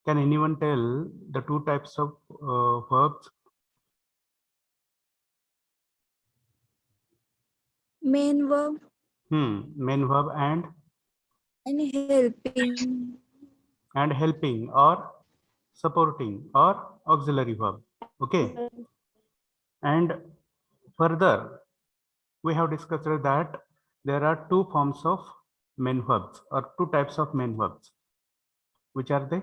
Can anyone tell the two types of verbs? Main verb Main verb and helping or supporting or auxiliary verb. Okay. And further, we have discussed that there are two forms of main verbs or two types of main verbs. Which are they?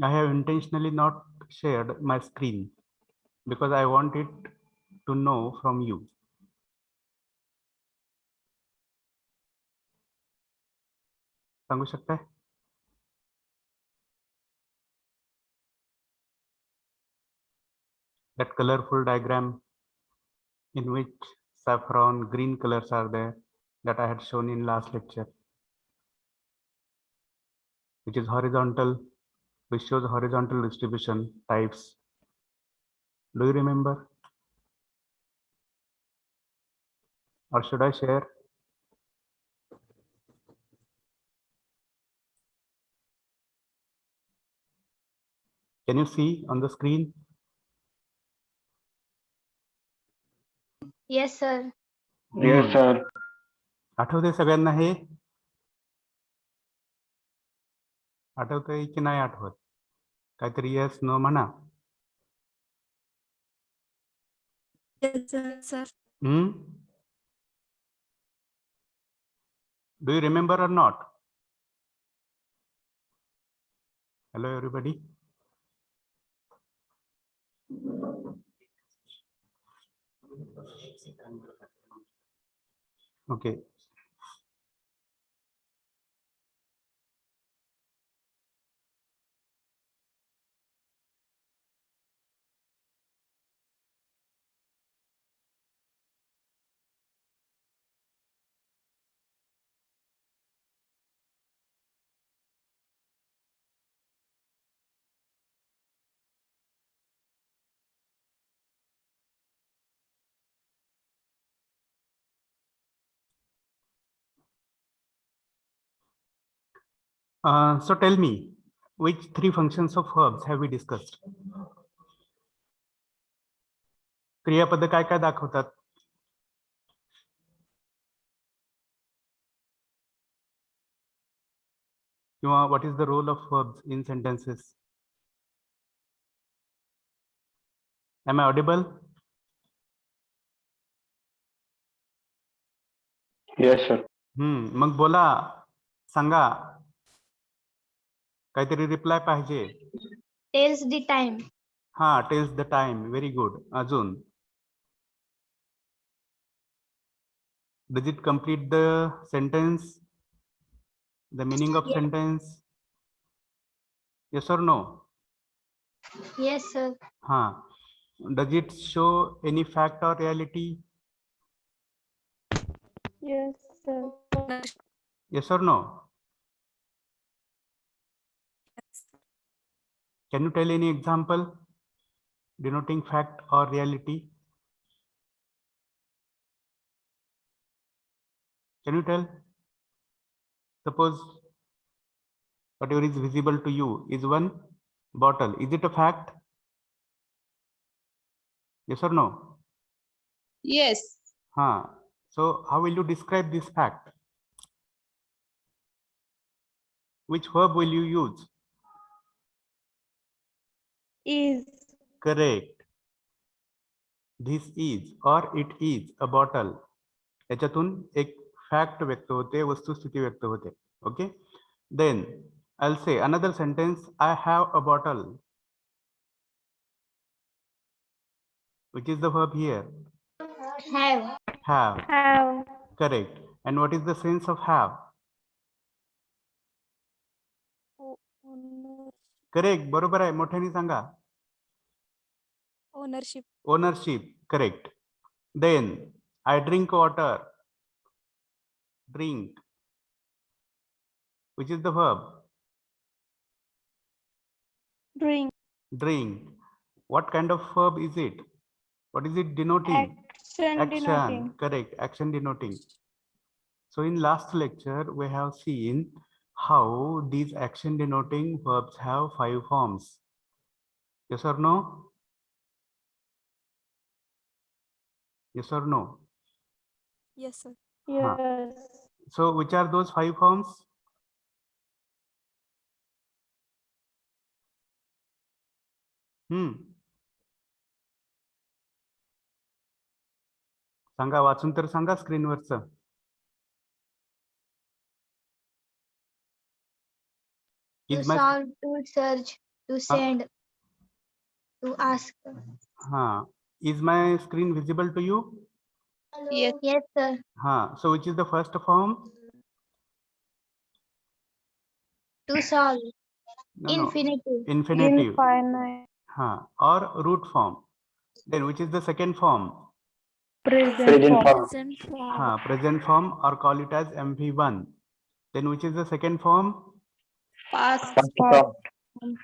I have intentionally not shared my screen because I want it to know from you. सांगू शकताय? That colorful diagram in which saffron green colors are there that I had shown in last lecture, which is horizontal, which shows horizontal distribution types. Do you remember? Or should I share? Can you see on the screen? Yes, sir. Yes, sir. आठवते सगळ्यांना हे? आठवतंय की नाही आठवत? काहीतरी yes no म्हणा. Yes, sir. Do you remember or not? Hello, everybody. Okay. So tell me, which three functions of verbs have we discussed? क्रियापद काय काय दाखवतात? किंवा what is the role of verbs in sentences? Am I audible? Yes, sir. मग बोला, सांगा. काहीतरी reply पाहिजे. Tells the time. हा, tells the time. Very good. अजून, does it complete the sentence? The meaning of sentence? Yes or no? Yes, sir. Ha. Does it show any fact or reality? Yes, sir. Yes or no? Can you tell any example denoting fact or reality? Can you tell? Suppose whatever is visible to you is one bottle. Is it a fact? Yes or no? Yes. So how will you describe this fact? Which verb will you use? Is. Correct. This is or it is a bottle. याच्यातून एक fact व्यक्त होते, वस्तुस्थिती व्यक्त होते. Okay. Then I'll say another sentence. I have a bottle. Which is the verb here? Have. Have. Have. Correct. And what is the sense of have? Correct. बरोबर आहे. मोठ्याने सांगा. Ownership. Ownership. Correct. Then I drink water. Drink. Which is the verb? Drink. Drink. What kind of verb is it? What is it denoting? Action denoting. Correct. Action denoting. So in last lecture, we have seen how these action denoting verbs have 5 forms? Yes or no? Yes or no? Yes, sir. Huh. Yes. So which are those 5 forms? सांगा, वाचून तर सांगा स्क्रीनवरचं. To Is my solve, to search, to send, to ask. Is my screen visible to you? Yes. Yes, sir. So which is the first form? To solve. No, Infinitive. infinitive. Infinite. Or root form. Then which is the second form? Present form. Present form. Present form, or call it as MV1. Then which is the second form? Past. Past form.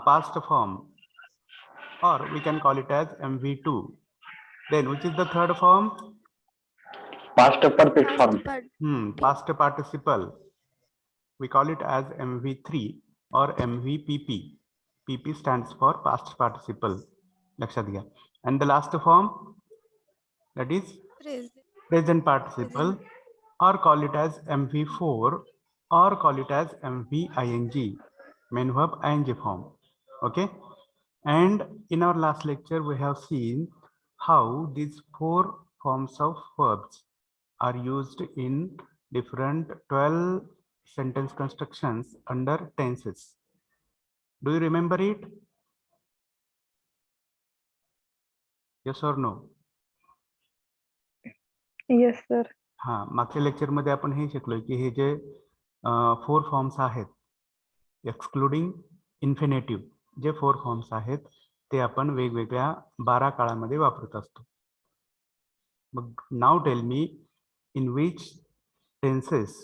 Past form, or we can call it as MV2. Then which is the third form? Past perfect form. Past participle. We call it as MV3 or MVPP. PP stands for past participle. Lakshad gya. And the last form, that is present participle, or call it as MV4, or call it as MVING, main verb ing form. Okay. And in our last lecture, we have seen how these 4 forms of verbs are used in different 12 sentence constructions under tenses. Do you remember it? Yes or no? Yes, sir. मागच्या lecture मध्ये आपण हे शिकलोय की हे जे 4 forms आहेत, excluding infinitive, जे 4 फॉर्म्स आहेत ते आपण वेगवेगळ्या 12 काळामध्ये वापरत असतो. मग now tell me, in which tenses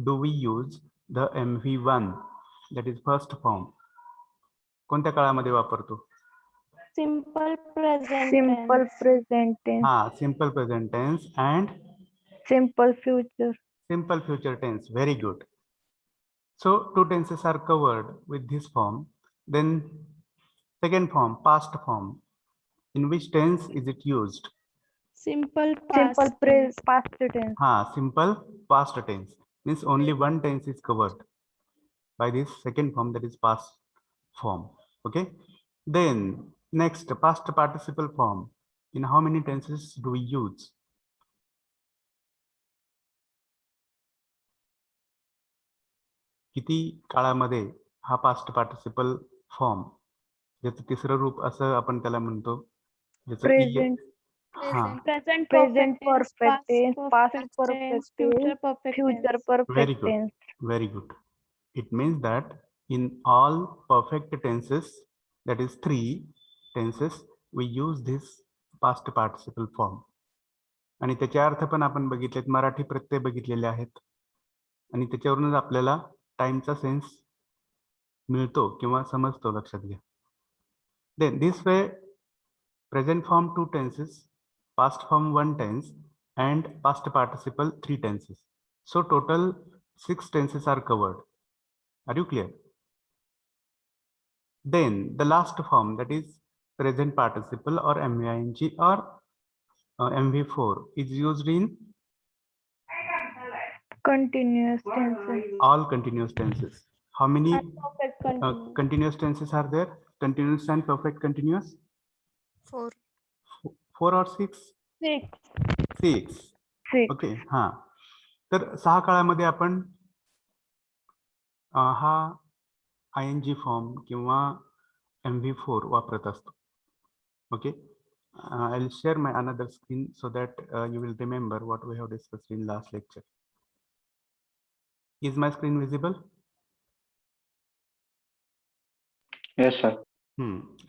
do we use the MV1, that is first form? कोणत्या काळामध्ये वापरतो? Simple present. Simple present tense. Simple present tense and Simple future. simple future tense. Very good. So 2 tenses are covered with this form. Then second form, past form. In which tense is it used? Simple past. Past tense. Simple past tense. Means only one tense is covered by this second form, that is past form. Okay. Then next, past participle form. In how many tenses do we use? किती काळामध्ये हा past participle form, ज्याचं तिसरं रूप असं आपण त्याला म्हणतो, ज्याचं Present perfect tense, past perfect tense, future perfect tense. Very good. It means that in all perfect tenses, that is 3 tenses, we use this past participle form. आणि त्याचे अर्थ पण आपण बघितलेत, मराठी प्रत्यय बघितलेले आहेत, आणि त्याच्यावरूनच आपल्याला टाइमचा सेन्स मिळतो किंवा समजतो, लक्षात घ्या. Then this way, present form 2 tenses, past form 1 tense, and past participle 3 tenses. So total 6 tenses are covered. Are you clear? Then the last form, that is present participle or MVING or MV4, is used in Continuous tenses. all continuous tenses. How many Perfect continuous. continuous tenses are there? Continuous and perfect continuous? 4. 4 or 6? 6. 6. Okay. तर 6 काळामध्ये आपण हा ING form किंवा MV4 वापरत असतो. Okay. I'll share my another screen so that you will remember what we have discussed in last lecture. Is my screen visible? Yes, sir.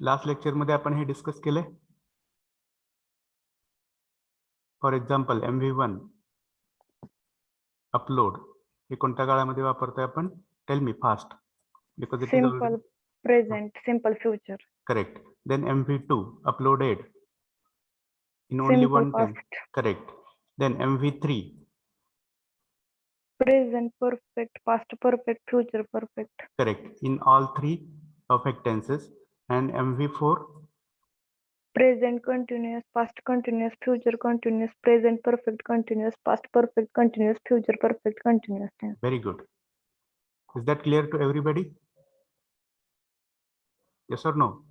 Last lecture मध्ये आपण हे डिस्कस केले. फॉर एक्झाम्पल MV1 अपलोड हे कोणत्या काळामध्ये वापरतोय आपण? Tell me fast, because it is Simple present, simple future. Correct. Then MV2 uploaded in only Simple one tense. past. Correct. Then MV3 Present perfect, past perfect, future perfect. Correct. In all three perfect tenses. And MV4, Present continuous, past continuous, future continuous, present perfect continuous, past perfect continuous, future perfect continuous tense. very good. Is that clear to everybody? Yes or no?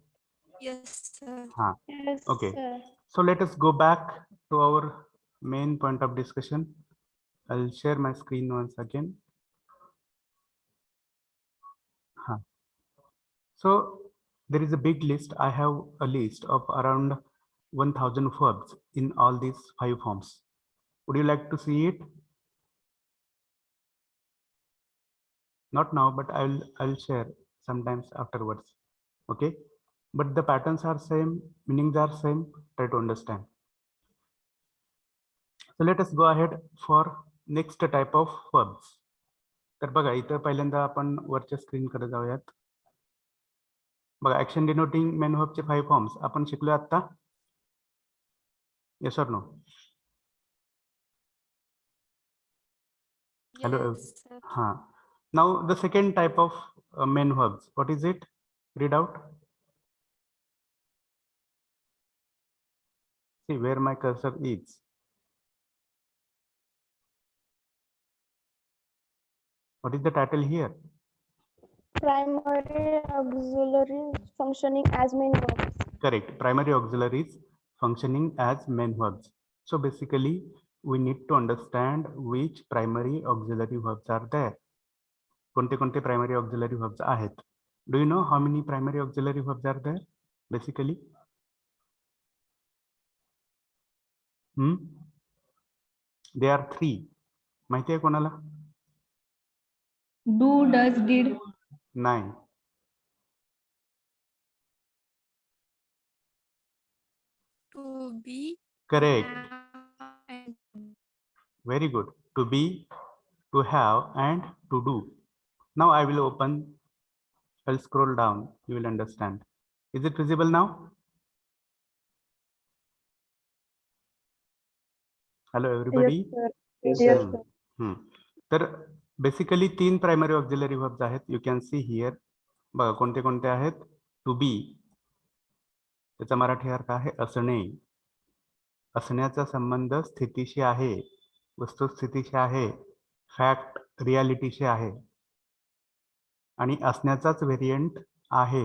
Yes, sir. Huh. Yes, Okay. sir. So let us go back to our main point of discussion. I'll share my screen once again. Huh. So there is a big list. I have a list of around 1000 verbs in all these 5 forms. Would you like to see it? Not now, but I'll share sometimes afterwards. Okay, but the patterns are same, meanings are same. Try to understand. So let us go ahead for next type of verbs. तर बघा इथं पहिल्यांदा आपण वरच्या screen कडे जाऊयात. बघा action denoting main वर्बचे 5 forms आपण शिकलो आता. येस और no? Hello. Yes, sir. Huh. Now the second type of main verbs. What is it? Read out. See where my cursor is. What is the title here? Primary auxiliaries functioning as main verbs. Correct. Primary auxiliaries functioning as main verbs. So basically, we need to understand which primary auxiliary verbs are there. कोणते primary auxiliary verbs आहेत? Do you know how many primary auxiliary verbs are there? Basically, there are 3. माहिती आहे कोणाला? Do, does, did. नाही. To be. Correct. And Very good. To be, to have, and to do. Now I will open. I'll scroll down. You will understand. Is it visible now? Hello, everybody. Yes, sir. Yes, Yes, sir. sir. तर basically 3 primary auxiliary verbs आहेत. You can see here. बघा कोणते कोणते आहेत. To be, त्याचा मराठी अर्थ आहे असणे. असण्याचा संबंध स्थितीशी आहे, वस्तुस्थितीशी आहे, फॅक्ट रियालिटीशी आहे. आणि असण्याचाच व्हेरियंट आहे,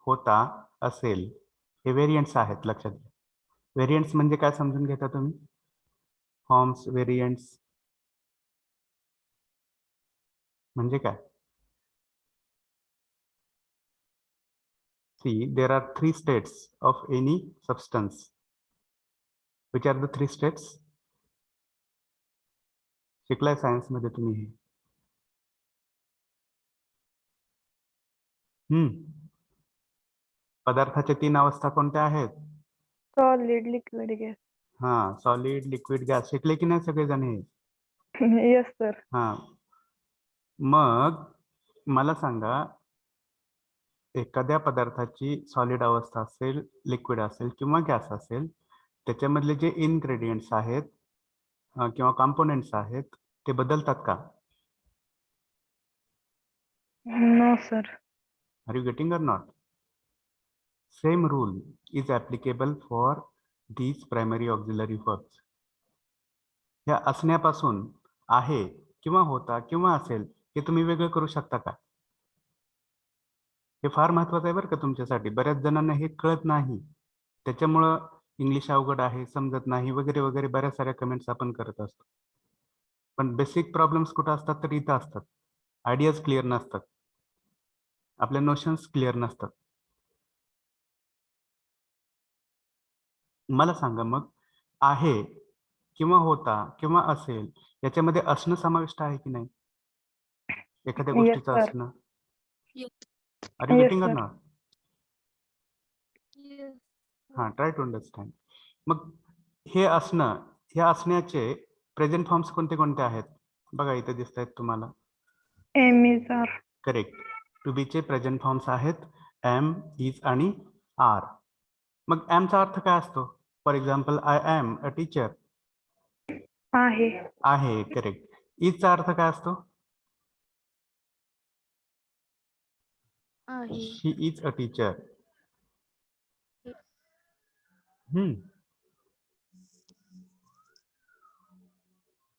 होता, असेल. हे व्हेरियंट्स आहेत, लक्षात घ्या. व्हेरियंट्स म्हणजे काय समजून घेता तुम्ही? फॉर्म्स व्हेरियंट्स म्हणजे काय? See, there are 3 states of any substance. Which are the 3 states? शिकलाय science मध्ये तुम्ही हे. पदार्थाच्या 3 अवस्था कोणत्या आहेत? Solid, liquid, gas. हा, सॉलिड, लिक्विड, गॅस. शिकले की नाही सगळेजण हे? Yes, sir. हा, मग मला सांगा, एखाद्या पदार्थाची सॉलिड अवस्था असेल, लिक्विड असेल किंवा गॅस असेल, त्याच्यामधले जे इन्ग्रेडियंट्स आहेत किंवा कॉम्पोनेंट्स आहेत ते बदलतात का? No, sir. Are you getting or not? Same rule is applicable for these primary auxiliary verbs. ह्या असण्यापासून आहे किंवा होता किंवा असेल हे तुम्ही वेगळं करू शकता का? हे फार महत्वाचं आहे बरं का तुमच्यासाठी. बऱ्याच जणांना हे कळत नाही, त्याच्यामुळं इंग्लिश अवघड आहे, समजत नाही वगैरे वगैरे बऱ्याच साऱ्या कमेंट्स आपण करत असतो. पण बेसिक प्रॉब्लेम्स कुठं असतात तर इथं असतात. आयडियाज क्लिअर नसतात, आपल्या नोशन्स क्लिअर नसतात. मला सांगा मग, आहे किंवा होता किंवा असेल याच्यामध्ये असणं समाविष्ट आहे की नाही? एखाद्या Yes, गोष्टीचं sir. असणं. Yes. Are you Yes, getting or sir. Not? Yes. हा, ट्राय टू अंडरस्टँड. मग हे असणं, हे असण्याचे प्रेझेंट फॉर्म्स कोणते कोणते आहेत? बघा इथे दिसत आहेत तुम्हाला. Am, is, are. Correct. To बीचे प्रेझेंट फॉर्म्स आहेत एम, इज आणि आर. मग एमचा अर्थ काय असतो? For example, I am a teacher. आहे. आहे, करेक्ट. इजचा अर्थ काय असतो? आहे. She is a teacher.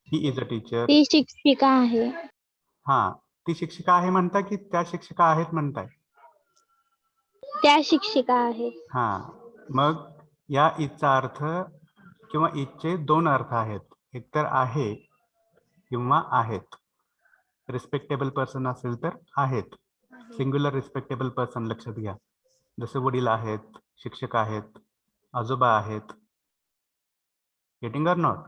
He is a teacher. ती शिक्षिका आहे. हा, ती शिक्षिका आहे म्हणता की त्या शिक्षिका आहेत म्हणताय? त्या शिक्षिका आहेत. हा, मग या इजचा अर्थ किंवा इजचे दोन अर्थ आहेत. एक तर आहे किंवा आहेत. रिस्पेक्टेबल पर्सन असेल तर आहेत. सिंग्युलर रिस्पेक्टेबल पर्सन लक्षात घ्या. जसे वडील आहेत, शिक्षक आहेत, आजोबा आहेत. Getting or not?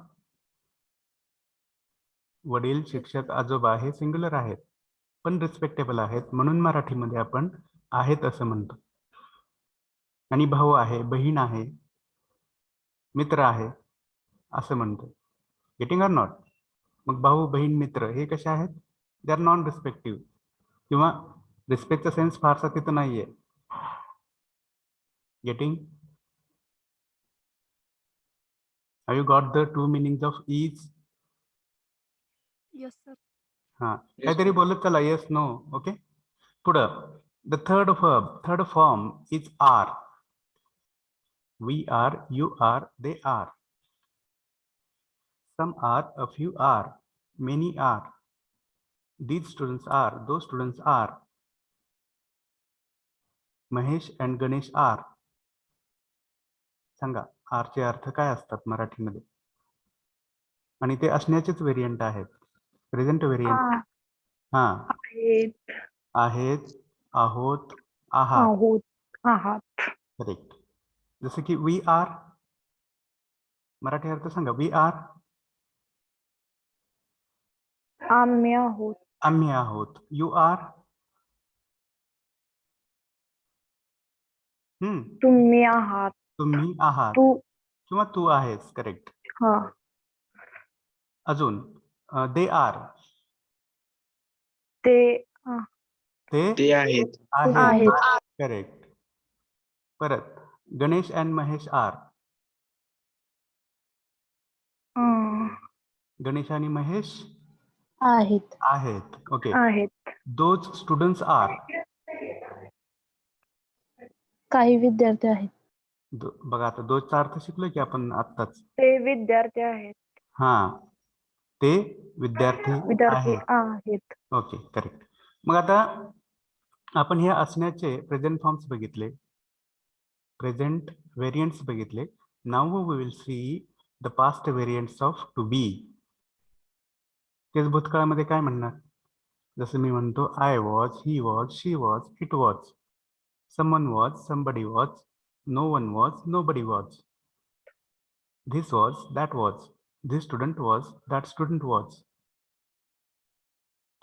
वडील, शिक्षक, आजोबा हे सिंग्युलर आहेत पण रिस्पेक्टेबल आहेत, म्हणून मराठीमध्ये आपण आहेत असं म्हणतो. आणि भाऊ आहे, बहीण आहे, मित्र आहे असं म्हणतो. Getting or not? मग भाऊ, बहीण, मित्र हे कसे आहेत? दे आर नॉन रिस्पेक्टिव्ह, किंवा रिस्पेक्टचा सेन्स फारसा तिथं नाहीये. Getting? Have you got the two meanings of is? Yes, sir. हा, काहीतरी बोलत चला. Yes, no. ओके. पुढं the third form is are. We are, you are, they are. Some are, a few are, many are. These students are, those students are. Mahesh and Ganesh are. सांगा, R चे अर्थ काय असतात मराठीमध्ये? आणि ते असण्याचेच variant आहेत. Present variant. हा, आहेत, आहेत, आहोत, आहात. आहोत, आहात. करेक्ट. जसं की वी आर, मराठी अर्थ सांगा. वी आर, आम्ही आहोत. आम्ही आहोत. यू आर, तुम्ही आहात. तुम्ही आहात तू. किंवा तू आहेस. करेक्ट. हा. अजून दे आर, ते ते आहेत. आहेत. करेक्ट. परत गणेश अँड महेश आर. गणेश आणि महेश आहेत. आहेत. ओके. आहेत. Those students are. काही विद्यार्थी आहेत. बघा, आता दोजचा अर्थ शिकलो की आपण आत्ताच. ते विद्यार्थी आहेत. हा, ते विद्यार्थी विद्यार्थी आहेत. आहेत. Okay, correct. मग आता आपण हे असण्याचे प्रेझेंट फॉर्म्स बघितले, प्रेझेंट व्हेरियंट्स बघितले. Now we will see the past variants of to be. तेच भूतकाळामध्ये काय म्हणणार? जसं मी म्हणतो, I was, he was, she was, it was. Someone was, somebody was, no one was, nobody was. This was, that was, this student was, that student was.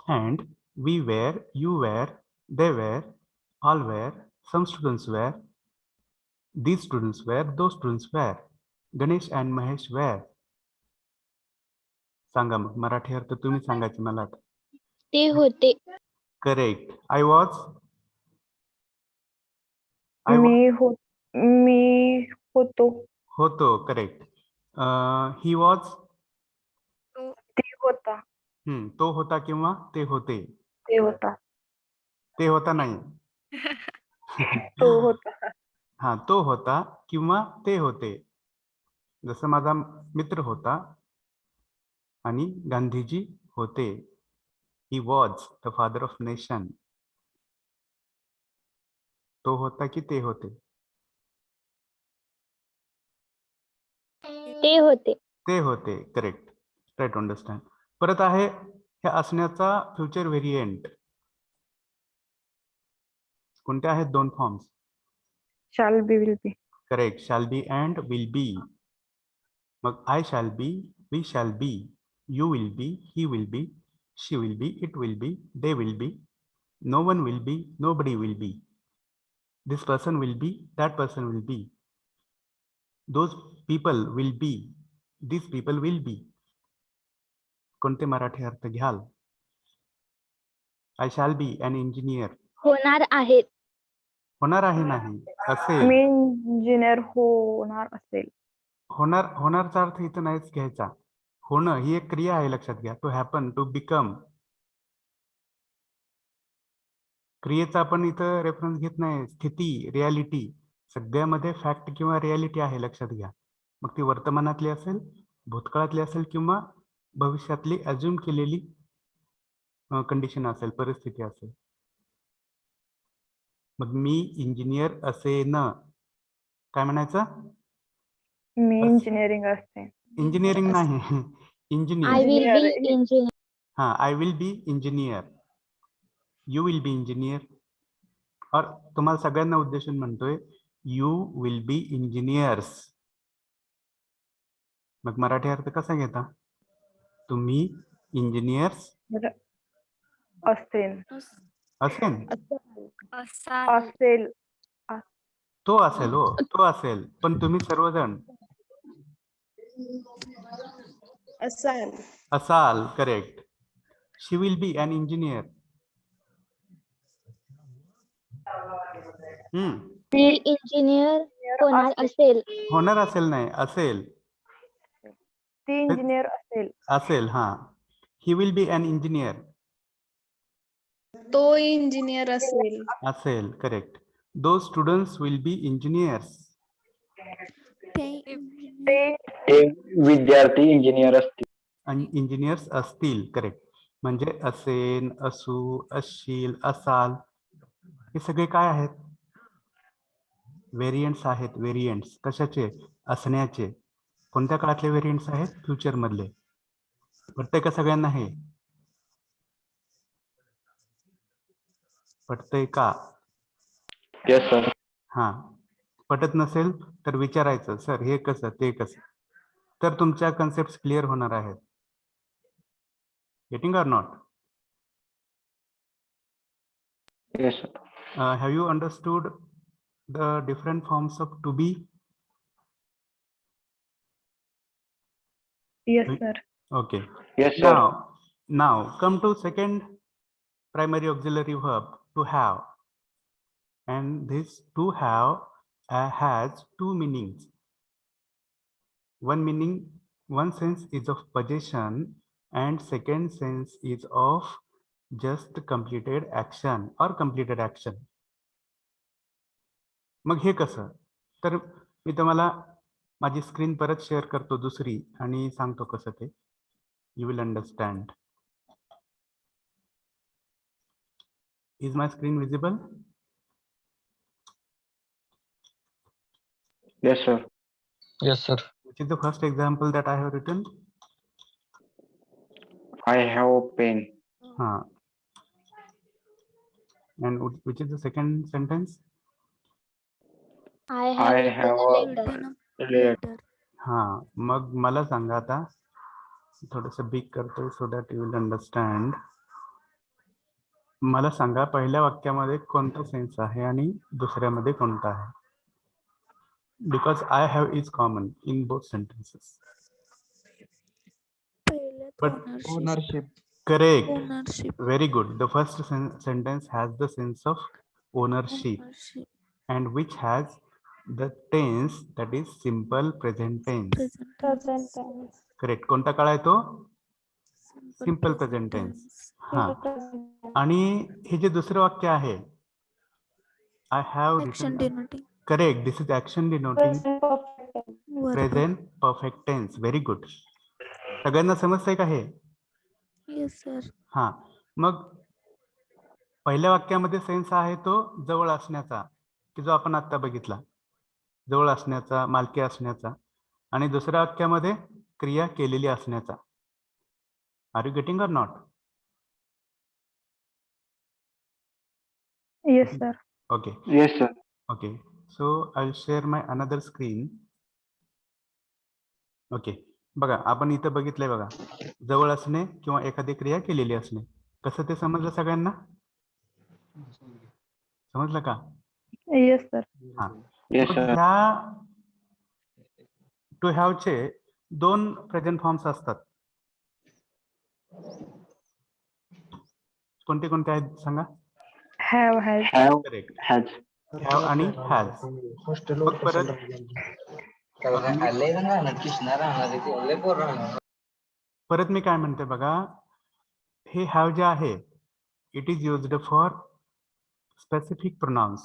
And we were, you were, they were, all were, some students were, these students were, those students were, Ganesh and Mahesh were. सांगा मग, मराठी अर्थ तुम्ही सांगायचे मला आता. ते होते. Correct. I was, मी होतो. होतो. करेक्ट. He was, ते होता. तो होता किंवा ते होते. ते होता. ते होता नाही. तो होता. हा, तो होता किंवा ते होते. जसं माझा मित्र होता आणि गांधीजी होते. He was the father of nation. तो होता की ते होते? ते होते. ते होते. करेक्ट. Try to understand. परत आहे हे असण्याचा फ्युचर व्हेरियंट. कोणते आहेत दोन forms? Shall be, will be. Correct. Shall be and will be. मग I shall be, we shall be, you will be, he will be, she will be, it will be, they will be, no one will be, nobody will be, this person will be, that person will be, those people will be, this people will be. कोणते मराठी अर्थ घ्याल? I shall be an engineer. होणार आहेत. होणार आहे नाही, असेल. मी engineer होणार असेल. होणारचा अर्थ इथं नाहीच घ्यायचा. होणं ही एक क्रिया आहे, लक्षात घ्या. To happen, to become. क्रियेचा आपण इथं रेफरन्स घेत नाही. स्थिती, रियालिटी, सगळ्यामध्ये फॅक्ट किंवा रियालिटी आहे, लक्षात घ्या. मग ती वर्तमानातली असेल, भूतकाळातली असेल किंवा भविष्यातली अज्युम केलेली कंडिशन असेल, परिस्थिती असेल. मग मी इंजिनियर असेन, काय म्हणायचं? मी इंजिनिअरिंग असते. इंजिनिअरिंग नाही, I engineer. will be Engineer. engineer. हाँ, I will be engineer, you will B engineer. और तुम्हाला सगळ्यांना उद्देशून म्हणतोय, यू विल बी इंजिनियर्स. मग मराठी अर्थ कसा घेता? तुम्ही इंजिनियर्स असेल. असेल. असाल. असेल. तो असेल, हो तो असेल. पण तुम्ही सर्वजण असाल. असाल. Correct. She will be an engineer. ती इंजिनियर होणार असेल. होणार असेल नाही, असेल. ती इंजिनियर असेल. असेल, हा. He will be an engineer. तो इंजिनियर असेल. असेल. Correct. Those students will be engineers. ते विद्यार्थी इंजिनियर असतील. इंजिनियर्स असतील. करेक्ट. म्हणजे असेल, असू, असशील, असाल, हे सगळे काय आहेत? व्हेरियंट्स आहेत. व्हेरियंट्स कशाचे? असण्याचे. कोणत्या काळातले व्हेरियंट्स आहेत? फ्युचर मधले. पटतंय का सगळ्यांना हे? पटतंय का? Yes sir. हा. पटत नसेल तर विचारायचं, सर हे कसं, ते कसं. तर तुमच्या कन्सेप्ट क्लिअर होणार आहेत. Getting or not? Yes sir. Have you understood the different forms of to be? Yes sir. Okay. Yes sir. Now come to second primary auxiliary verb, to have. And this to have has two meanings. One meaning, one sense is of possession, and second sense is of just completed action or completed action. मग हे कसं? तर मी तुम्हाला माझी screen परत share करतो दुसरी आणि सांगतो कसं ते. You will understand. Is my screen visible? Yes sir. Yes, sir. Which is the first example that I have written? I have a pen. हाँ. And which is the second sentence? I have I written have a a letter. letter. हाँ. मग मला सांगा आता, थोडंसं big करतोय so that you will understand. मला सांगा पहिल्या वाक्यामध्ये कोणता सेन्स आहे आणि दुसऱ्यामध्ये कोणता आहे? Because I have is common in both sentences. But Ownership. correct. Ownership. Very good. The first sentence has the sense of ownership, and which has the tense that is simple present tense. Correct. कोणता काळ आहे तो? Simple present tense. हा. आणि हे जे दुसरं वाक्य आहे, I have Action denoting. Correct. This is action denoting present perfect tense. Very good. सगळ्यांना समजतंय का हे? Yes, sir. हा. मग पहिल्या वाक्यामध्ये सेन्स आहे तो जवळ असण्याचा, की जो आपण आता बघितला, जवळ असण्याचा, मालकी असण्याचा. आणि दुसऱ्या वाक्यामध्ये क्रिया केलेली असण्याचा. Are you getting or not? Yes sir. Okay. Yes sir. Okay. So I'll share my another screen. Okay. बघा, आपण इथं बघितलंय बघा, जवळ असणे किंवा एखादी क्रिया केलेली असणे. कसं ते समजलं सगळ्यांना? समजलं का? Yes sir. हा. Yes मग sir. ह्या टू हॅव चे दोन प्रेझेंट फॉर्म्स असतात. कोणते कोणते आहेत सांगा? Have, has. Have. Correct. Has. Have आणि हॅज. Hostel मग परत राहणार, कृष्णा राहणार, परत मी काय म्हणते बघा, हे हॅव जे आहे it is used for specific pronouns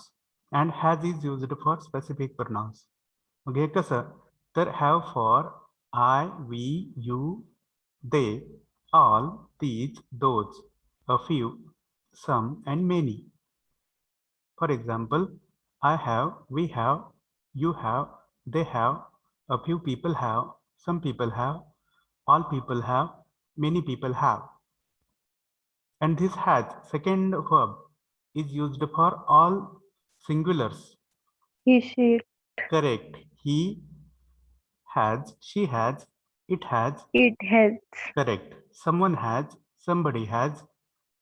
and has is used for specific pronouns. मग हे कसं, तर have for I, we, you, they, all, these, those, a few, some and many. For example, I have, we have, you have, they have, a few people have, some people have, all people have, many people have. And this has second verb is used for all singulars. He, she, Correct. He has, she has, it has. it has. Correct. Someone has, somebody has,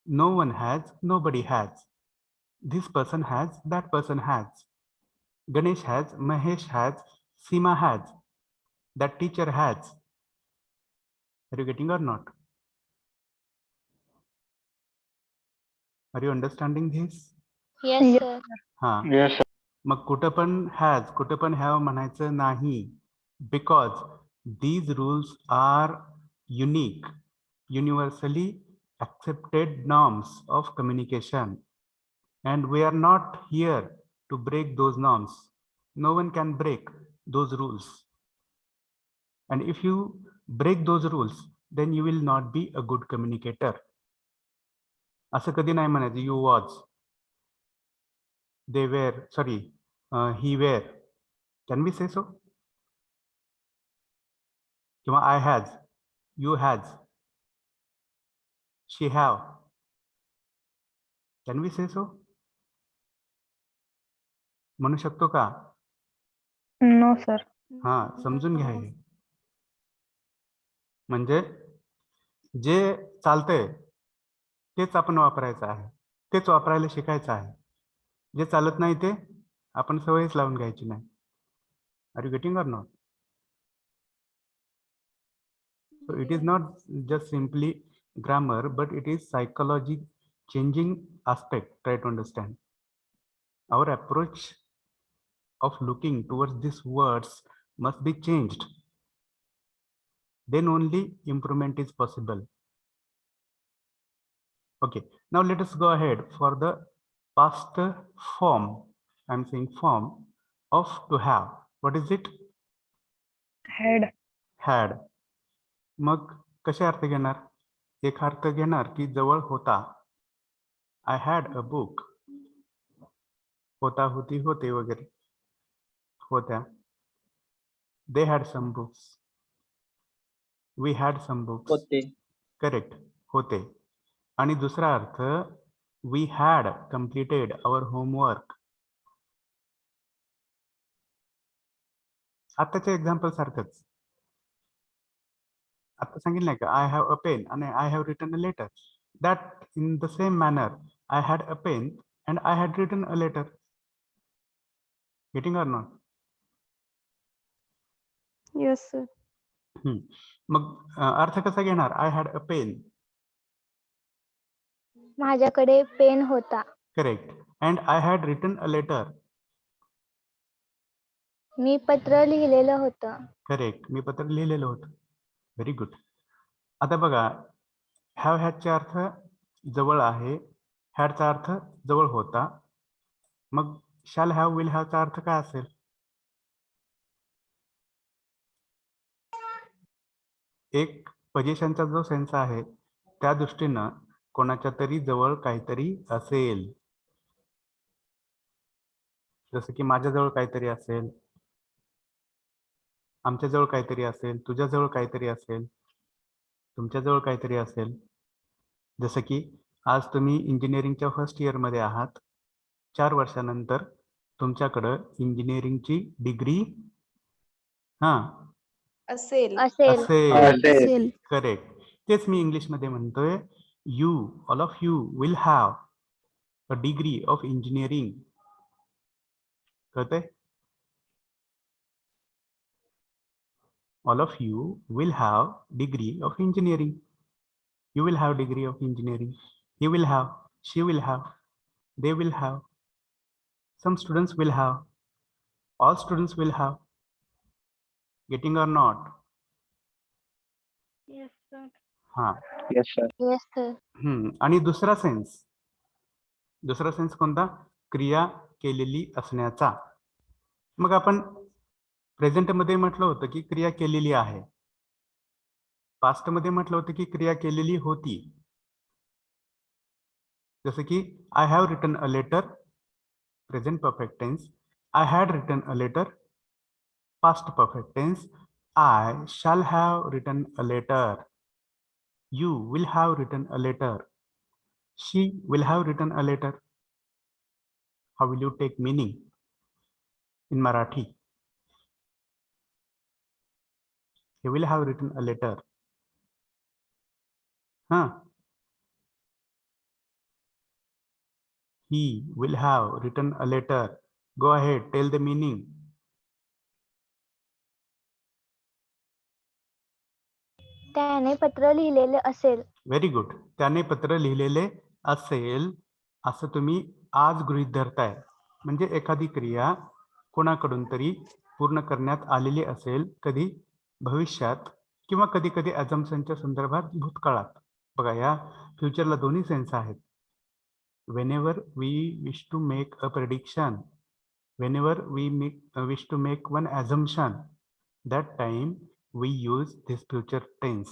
no one has, nobody has. This person has, that person has. Ganesh has, Mahesh has, Seema has, that teacher has. Are you getting or not? Are you understanding this? Yes, Yes. sir. हा. Yes, sir. मग कुठं पण has, कुठं पण have म्हणायचं नाही, because these rules are unique, universally accepted norms of communication, and we are not here to break those norms. No one can break those rules, and if you break those rules then you will not be a good communicator. असं कधी नाही म्हणायचं you was, they were, sorry, he were. Can we say so? किंवा I has, you has, she have. Can we say so? म्हणू शकतो का? No, sir. हा, समजून घ्या हे. म्हणजे जे चालतंय तेच आपण वापरायचं आहे, तेच वापरायला शिकायचं आहे. जे चालत नाही ते आपण सवयच लावून घ्यायची नाही. Are you getting or not? So it is not just simply grammar, but it is psychology changing aspect. Try to understand. Our approach of looking towards these words must be changed. Then only improvement is possible. Okay, now let us go ahead for the past form. I'm saying form of to have. What is it? Had. Had. मग कसे अर्थ घेणार? एक अर्थ घेणार की जवळ होता. I had a book. होता, होती, होते वगैरे, होत्या. They had some books. We had some books. होते. Correct. होते. आणि दुसरा अर्थ, we had completed our homework. आताच्या एक्झाम्पल सारखंच. आता सांगितलं का I have a pen आणि I have written a letter. That in the same manner I had a pen and I had written a letter. Getting or not? Yes, sir. मग अर्थ कसा घेणार? I had a pen. माझ्याकडे pen होता. Correct. And I had written a letter. मी पत्र लिहिलेलं होतं. Correct. मी पत्र लिहिलेलं होतं. Very good. आता बघा, हॅव हॅजचा अर्थ जवळ आहे, हॅडचा अर्थ जवळ होता. मग शॅल हॅव, विल हॅवचा अर्थ काय असेल? एक पोझिशनचा जो सेन्स आहे त्या दृष्टीनं कोणाच्या तरी जवळ काहीतरी असेल. जसं की माझ्याजवळ काहीतरी असेल, आमच्याजवळ काहीतरी असेल, तुझ्याजवळ काहीतरी असेल, तुमच्याजवळ काहीतरी असेल. जसं की आज तुम्ही इंजिनिअरिंगच्या फर्स्ट इयरमध्ये आहात, 4 वर्षानंतर तुमच्याकडं इंजिनिअरिंगची डिग्री असेल. असेल. करेक्ट. तेच मी इंग्लिशमध्ये म्हणतोय, you, all of you will have a degree of engineering. कळतंय? All of you will have degree of engineering. You will have degree of engineering. He will have, she will have, they will have, some students will have, all students will have. Getting or not? Yes, sir. हा Yes, sir. Yes, sir. आणि दुसरा sense कोणता? क्रिया केलेली असण्याचा. मग आपण present मध्ये म्हटलं होतं की क्रिया केलेली आहे, पास्ट मध्ये म्हटलं होतं की क्रिया केलेली होती. जसं की I have written a letter, present perfect tense. I had written a letter, past perfect tense. I shall have written a letter. You will have written a letter. She will have written a letter. How will you take meaning in Marathi? He will have written a letter. Huh? He will have written a letter. Go ahead, tell the meaning. त्याने पत्र लिहिलेले असेल. Very good. त्याने पत्र लिहिलेले असेल असं तुम्ही आज गृहीत धरताय. म्हणजे एखादी क्रिया कोणाकडून तरी पूर्ण करण्यात आलेली असेल, कधी भविष्यात किंवा कधी कधी अजम्पशनच्या संदर्भात भूतकाळात. बघा, या फ्युचरला दोन्ही सेन्स आहेत. whenever we wish to make a prediction, whenever we wish to make one assumption, that time we use this future tense.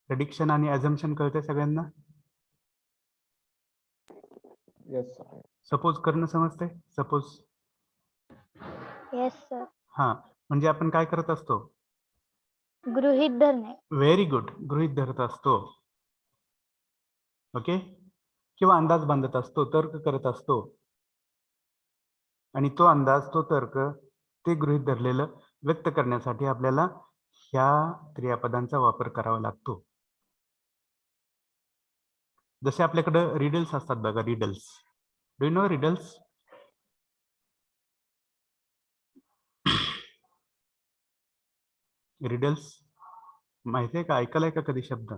Prediction आणि assumption कळते सगळ्यांना? Yes, sir. सपोज करणं समजते? सपोज. Yes, sir. हा, म्हणजे आपण काय करत असतो? गृहीत धरणे. व्हेरी गुड, गृहीत धरत असतो. ओके, किंवा अंदाज बांधत असतो, तर्क करत असतो. आणि तो अंदाज, तो तर्क, ते गृहीत धरलेलं व्यक्त करण्यासाठी आपल्याला ह्या क्रियापदांचा वापर करावा लागतो. जसे आपल्याकडे रिडल्स असतात बघा, riddles. Do you know riddles? Riddles माहिती आहे का? ऐकलाय का कधी शब्द?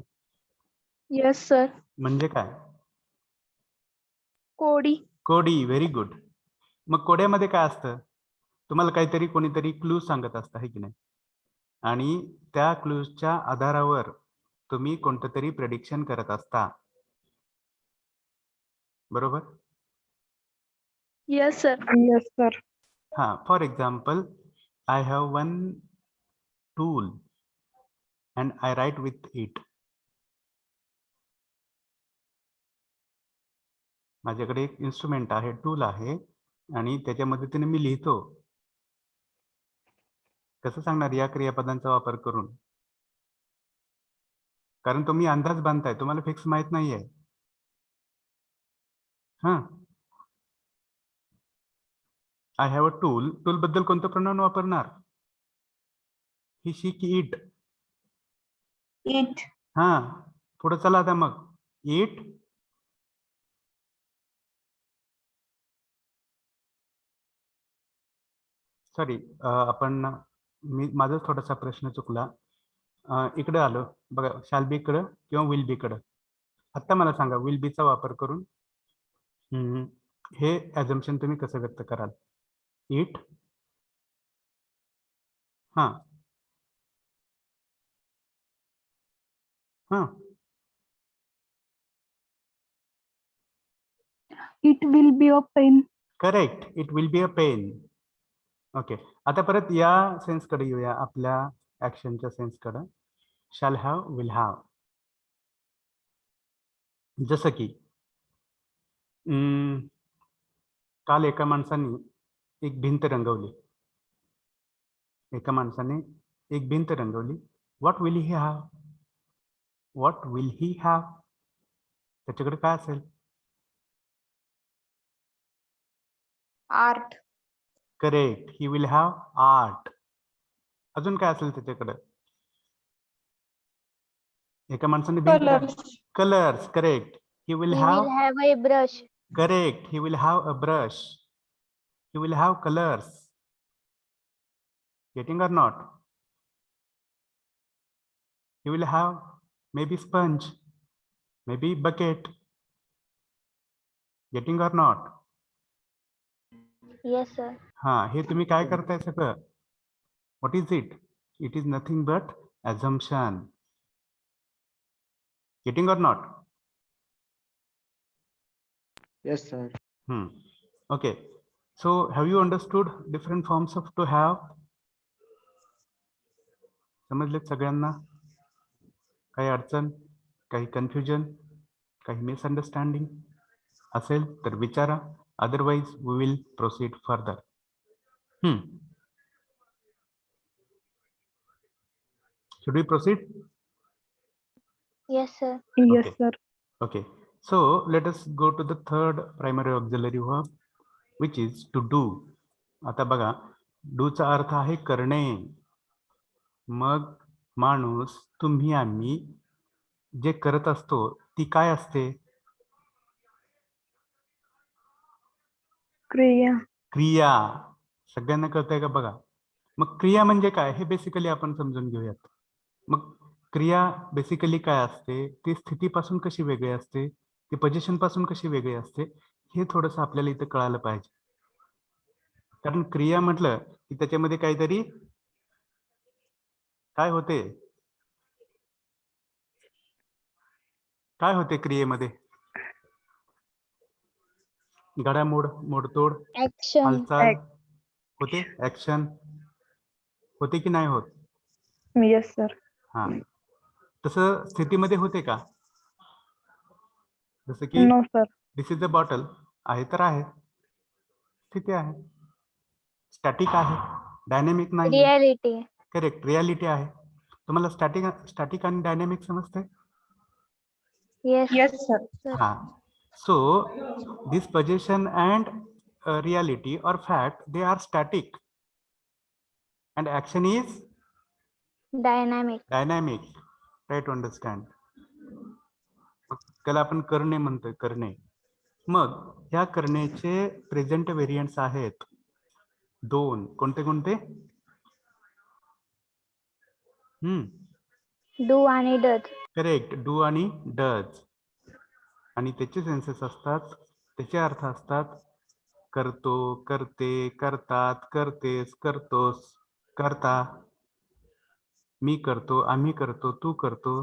Yes, sir. म्हणजे काय? कोडी. कोडी. Very good. मग कोड्यामध्ये काय असतं? तुम्हाला काहीतरी कोणीतरी क्लू सांगत असतं, आहे की नाही? आणि त्या क्लूजच्या आधारावर तुम्ही कोणतं तरी प्रेडिक्शन करत असता, बरोबर? Yes, sir. Yes, sir. हा, for example, I have one tool and I write with it. माझ्याकडे एक इन्स्ट्रुमेंट आहे, टूल आहे, आणि त्याच्या मदतीने मी लिहितो. कसं सांगणार या क्रियापदांचा वापर करून? कारण तुम्ही अंदाज बांधताय, तुम्हाला फिक्स माहित नाहीये. हा, I have a tool. Tool बद्दल कोणतं प्रोनाउन वापरणार? ही, शी की इट? It. हा, पुढे चला आता मग. इट सॉरी, आपण माझा थोडासा प्रश्न चुकला. इकडे आलो बघा, शाल बी कडं किंवा विल बी कडं. आता मला सांगा, विल बीचा वापर करून हे ॲझम्पशन तुम्ही कसं व्यक्त कराल? इट, हा हा, It will be a pen. Correct. It will be a pen. Okay, आता परत या सेन्सकडे येऊया, आपल्या ऍक्शनच्या सेन्सकडे. Shall have, will have. जसं की काल एका माणसाने एक भिंत रंगवली. एका माणसाने एक भिंत रंगवली. What will he have? What will he have? त्याच्याकडे काय असेल? Art. Correct. He will have art. अजून काय असेल त्याच्याकडे? एका माणसाने Colors. Colours. Correct. He will He have, will have a brush. Correct. He will have a brush. He will have colours. Getting or not? He will have maybe sponge, maybe bucket. Getting or not? Yes, sir. हा, हे तुम्ही काय करताय सगळं? What is it? It is nothing but assumption. Getting or not? Yes, sir. Okay. So have you understood different forms of to have? समजलेत सगळ्यांना? काही अडचण, काही कन्फ्युजन, काही मिसअंडरस्टँडिंग असेल तर विचारा. Otherwise we will proceed further. Should we proceed? Yes, sir. Yes, Okay. sir. Okay. So let us go to the third primary auxiliary verb, which is to do. आता बघा, do चा अर्थ आहे करणे. मग माणूस, तुम्ही, आम्ही जे करत असतो ती काय असते? क्रिया. क्रिया. सगळ्यांना कळतंय का बघा? मग क्रिया म्हणजे काय हे बेसिकली आपण समजून घेऊयात. मग क्रिया बेसिकली काय असते? ती स्थितीपासून कशी वेगळी असते, ती पोझिशन पासून कशी वेगळी असते, हे थोडंसं आपल्याला इथं कळायला पाहिजे. कारण क्रिया म्हटलं की त्याच्यामध्ये काहीतरी काय होते? काय होते क्रियेमध्ये? घडामोड, मोडतोड, Action. हालचाल होते, ऍक्शन होते की नाही होत? Yes, sir. हा, तसं स्थितीमध्ये होते का? जसं की No, sir. This is a bottle, आहे तर आहे, स्थिती आहे. स्टॅटिक आहे, डायनॅमिक नाही. Reality. करेक्ट, रियालिटी आहे. तुम्हाला स्टॅटिक आणि डायनॅमिक समजते? Yes. Yes, sir. हा. So this position and reality or fact, they are static and action is Dynamic. dynamic. Try to understand. त्याला आपण करणे म्हणतोय, करणे. मग ह्या करण्याचे प्रेझेंट व्हेरियंट्स आहेत दोन. कोणते कोणते? Do आणि does. करेक्ट, डू आणि डज. आणि त्याचे सेन्सेस असतात, त्याचे अर्थ असतात करतो, करते, करतात, करतेस, करतोस, करता. मी करतो, आम्ही करतो, तू करतो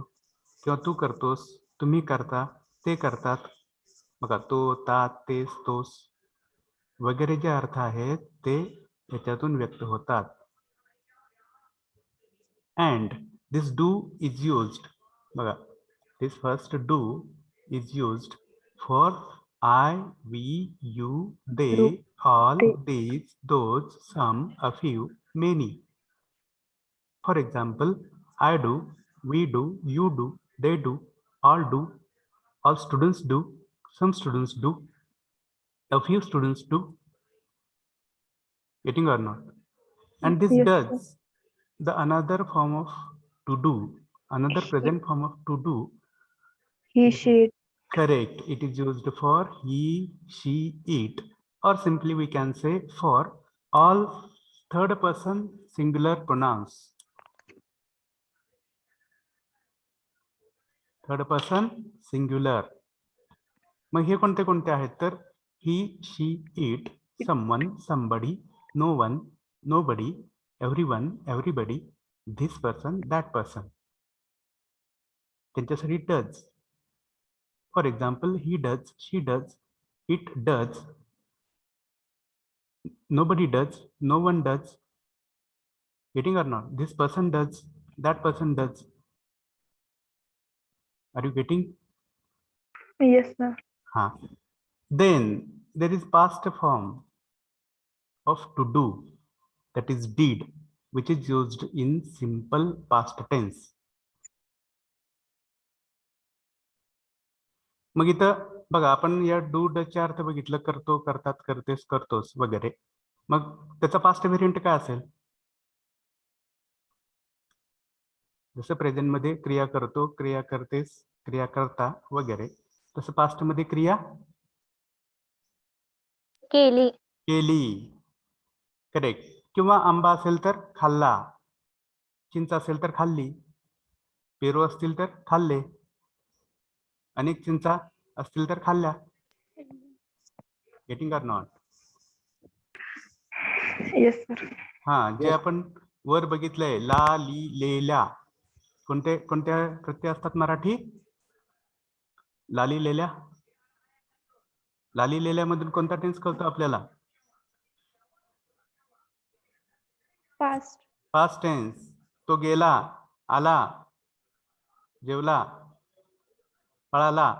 किंवा तू करतोस, तुम्ही करता, ते करतात. बघा, तो, तात, तेस, तोस वगैरे जे अर्थ आहेत ते याच्यातून व्यक्त होतात. And this do is used. बघा, this first do is used for I, we, you, they, Group. all, They. these, those, some, a few, many. For example, I do, we do, you do, they do, all students do, some students do, a few students do. Getting or not? And this Yes, does, sir. the another form of to do, another present form of to do. He, she. Correct. It is used for he, she, it, or simply we can say for all third person singular pronouns. Third person singular. मग हे कोणते कोणते आहेत तर he, she, it, someone, somebody, no one, nobody, everyone, everybody, this person, that person. त्यांच्यासाठी does. For example, he does, she does, it does, nobody does, no one does. Getting or not? This person does, that person does. Are you getting? Yes, sir. Then there is past form of to do, that is did, which is used in simple past tense. मग इथं बघा, आपण या do डचे अर्थ बघितलं, करतो, करतात, करतेस, करतोस वगैरे. मग त्याचा पास्ट व्हेरियंट काय असेल? जसं प्रेझेंट मध्ये क्रिया करतो, क्रिया करतेस, क्रिया करता वगैरे, तसं पास्ट मध्ये क्रिया केली. केली. करेक्ट. किंवा आंबा असेल तर खाल्ला, चिंच असेल तर खाल्ली, पेरू असतील तर खाल्ले, अनेक चिंचा असतील तर खाल्ल्या. Getting or not? Yes, sir. हा, जे आपण वर बघितलंय ला, ली, लेल्या, कोणत्या प्रत्यय असतात मराठी? लाली लेल्या, लाली लेल्यामधून कोणता टेन्स कळतो आपल्याला? Past. Past tense. तो गेला, आला, जेवला, पळाला,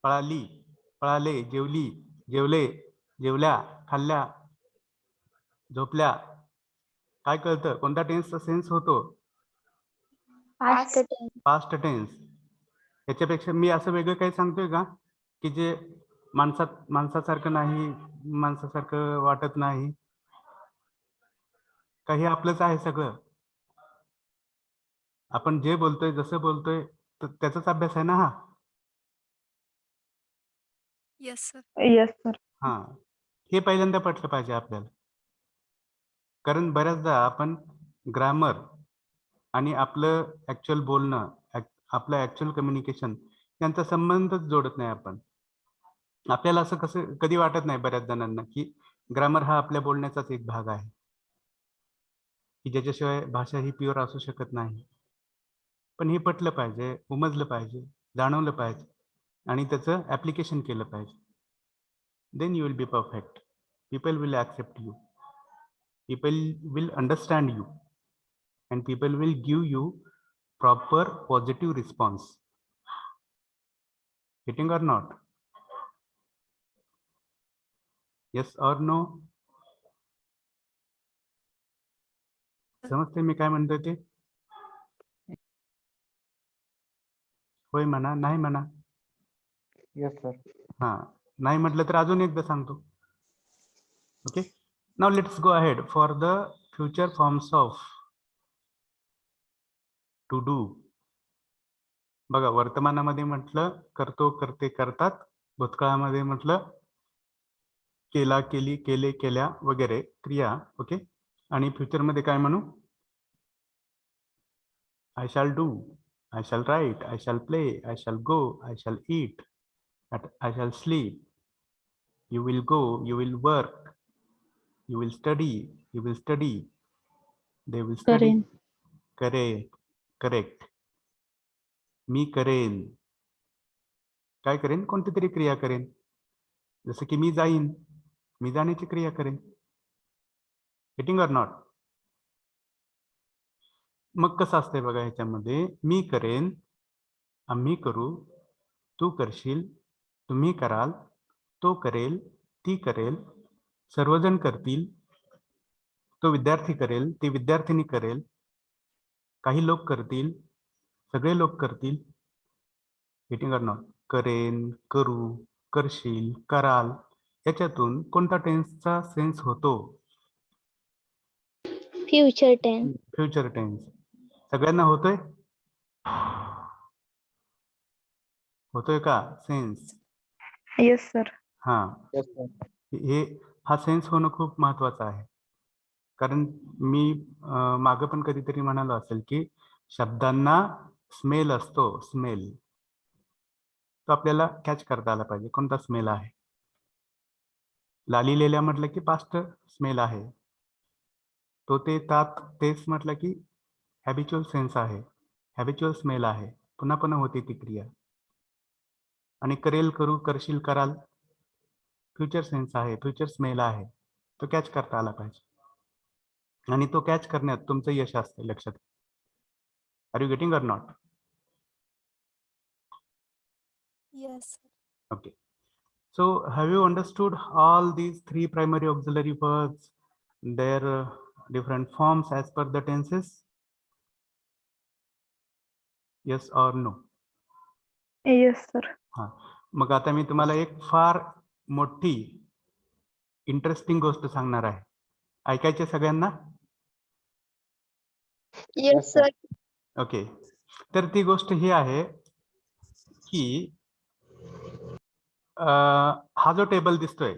पळाली, पळाले, जेवली, जेवले, जेवल्या, खाल्ल्या, झोपल्या. काय कळतं? कोणता टेन्सचा सेन्स होतो? Past tense. Past tense. याच्यापेक्षा मी असं वेगळं काही सांगतोय का की जे माणसासारखं नाही, माणसासारखं वाटत नाही? काही आपलंच आहे सगळं. आपण जे बोलतोय, जसं बोलतोय, त्याचाच अभ्यास आहे ना हा. Yes, sir. Yes, sir. हा, हे पहिल्यांदा पटलं पाहिजे आपल्याला. कारण बऱ्याचदा आपण ग्रामर आणि आपलं ऍक्च्युअल बोलणं, आपलं ऍक्च्युअल कम्युनिकेशन यांचा संबंधच जोडत नाही आपण. आपल्याला असं कसं कधी वाटत नाही बऱ्याच जणांना की ग्रामर हा आपल्या बोलण्याचाच एक भाग आहे, की ज्याच्याशिवाय भाषा ही प्युअर असू शकत नाही. पण हे पटलं पाहिजे, उमजलं पाहिजे, जाणवलं पाहिजे आणि त्याचं ऍप्लिकेशन केलं पाहिजे. Then you will be perfect. People will accept you, people will understand you, and people will give you proper positive response. Getting or not? Yes or no? समजते मी काय म्हणतोय ते? होय म्हणा, नाही म्हणा. Yes, sir. हा, नाही म्हटलं तर अजून एकदा सांगतो. Okay, now let's go ahead for the future forms of to do. बघा, वर्तमानामध्ये म्हटलं करतो, करते, करतात. भूतकाळामध्ये म्हटलं केला, केली, केले, केल्या वगैरे क्रिया. ओके, आणि फ्युचर मध्ये काय म्हणू? I shall do, I shall write, I shall play, I shall go, I shall eat, I shall sleep. You will go, you will work, you will study, you will study, they will study. Correct, correct. मी करेन. काय करेन? कोणती तरी क्रिया करेन. जसं की मी जाईन, मी जाण्याची क्रिया करेन. गेटिंग और नॉट? मग कसं असतंय बघा ह्याच्यामध्ये, मी करेन, आम्ही करू, तू करशील, तुम्ही कराल, तो करेल, ती करेल, सर्वजण करतील, तो विद्यार्थी करेल, ती विद्यार्थिनी करेल, काही लोक करतील, सगळे लोक करतील. गेटिंग और नॉट? करेन, करू, करशील, कराल, याच्यातून कोणता टेन्सचा सेन्स होतो? Future tense. Future tense. सगळ्यांना होतोय? होतोय का सेन्स? Yes, sir. हा, Yes, sir. हा सेन्स होणं खूप महत्वाचं आहे. कारण मी मागं पण कधीतरी म्हणालो असेल की शब्दांना स्मेल असतो, स्मेल. तो आपल्याला कॅच करता आला पाहिजे, कोणता स्मेल आहे. लाली लेल्या म्हटलं की पास्ट स्मेल आहे. तो ते तात तेच म्हटलं की हॅबिच्युअल सेन्स आहे, हॅबिच्युअल स्मेल आहे, पुन्हा पुन्हा होती ती क्रिया. आणि करेल, करू, करशील, कराल, फ्युचर सेन्स आहे, फ्युचर स्मेल आहे. तो कॅच करता आला पाहिजे आणि तो कॅच करण्यात तुमचं यश असते, लक्षात. आर यू गेटिंग और not? Yes. Okay. So have you understood all these three primary auxiliary verbs, their different forms as per the tenses? Yes or no? Yes, sir. हा, मग आता मी तुम्हाला एक फार मोठी इंटरेस्टिंग गोष्ट सांगणार आहे. ऐकायचे सगळ्यांना? Yes, sir. ओके, तर ती गोष्ट ही आहे की हा जो टेबल दिसतोय